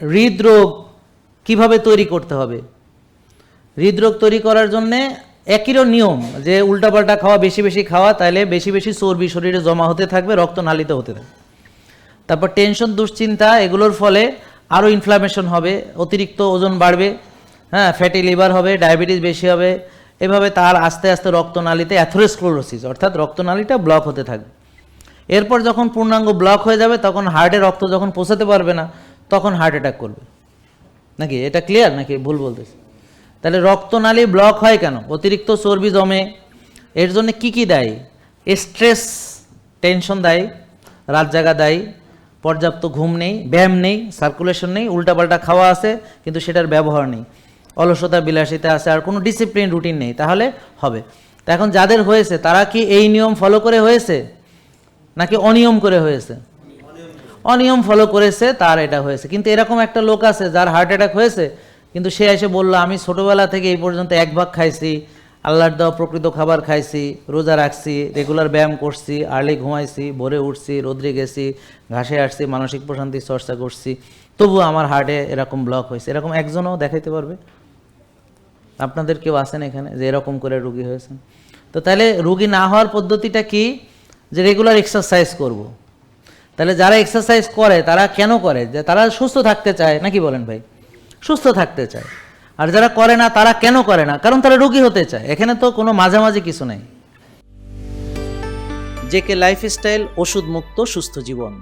হৃদরোগ কিভাবে তৈরি করতে হবে। হৃদরোগ তৈরি করার জন্যে একইরও নিয়ম, যে উল্টাপাল্টা খাওয়া, বেশি বেশি খাওয়া, তাহলে বেশি বেশি চর্বি শরীরে জমা হতে থাকবে, রক্তনালীতে হতে থাকবে। তারপর টেনশন, দুশ্চিন্তা, এগুলোর ফলে আরও ইনফ্লামেশন হবে, অতিরিক্ত ওজন বাড়বে, হ্যাঁ, ফ্যাটি লিভার হবে, ডায়াবেটিস বেশি হবে। এভাবে তার আস্তে আস্তে রক্তনালীতে অ্যাথেরোস্ক্লেরোসিস অর্থাৎ রক্তনালীটা ব্লক হতে থাকবে। এরপর যখন পূর্ণাঙ্গ ব্লক হয়ে যাবে, তখন হার্টে রক্ত যখন পৌঁছাতে পারবে না, তখন হার্ট অ্যাটাক করবে। নাকি এটা ক্লিয়ার, নাকি ভুল বলতেছি? তাহলে রক্তনালী ব্লক হয় কেন? অতিরিক্ত চর্বি জমে। এর জন্য কি কি দায়ী? স্ট্রেস, টেনশন দায়ী, রাত জাগা দায়ী, পর্যাপ্ত ঘুম নেই, ব্যায়াম নেই, সার্কুলেশন নেই, উল্টাপাল্টা খাওয়া আছে কিন্তু সেটার ব্যবহার নেই, অলসতা, বিলাসিতা আছে, আর কোনো ডিসিপ্লিন, রুটিন নেই, তাহলে হবে। তা এখন যাদের হয়েছে তারা কি এই নিয়ম ফলো করে হয়েছে নাকি অনিয়ম করে হয়েছে? অনিয়ম ফলো করেছে, তার এটা হয়েছে। কিন্তু এরকম একটা লোক আছে যার হার্ট অ্যাটাক হয়েছে, কিন্তু সে এসে বলল আমি ছোটোবেলা থেকে এই পর্যন্ত এক ভাগ খাইছি, আল্লাহর দেওয়া প্রকৃত খাবার খাইছি, রোজা রাখছি, রেগুলার ব্যায়াম করছি, আর্লি ঘুমাইছি, ভোরে উঠছি, রোদ্রে গেছি, ঘাসে আসছি, মানসিক প্রশান্তির চর্চা করছি, তবু আমার হার্টে এরকম ব্লক হয়েছে। এরকম একজনও দেখাইতে পারবে? আপনাদের কেউ আছেন এখানে যে এরকম করে রুগী হয়েছেন? তো তাহলে রুগী না হওয়ার পদ্ধতিটা কি? যে রেগুলার এক্সারসাইজ করব। তাহলে যারা এক্সারসাইজ করে তারা কেন করে? যে তারা সুস্থ থাকতে চায়, নাকি বলেন ভাই? সুস্থ থাকতে চায়। আর যারা করে না তারা কেন করে না? কারণ তারা রোগী হতে চায়। এখানে তো কোনো মাঝামাঝি কিছু নেই। জেকে লাইফস্টাইল, ওষুধ মুক্ত সুস্থ জীবন।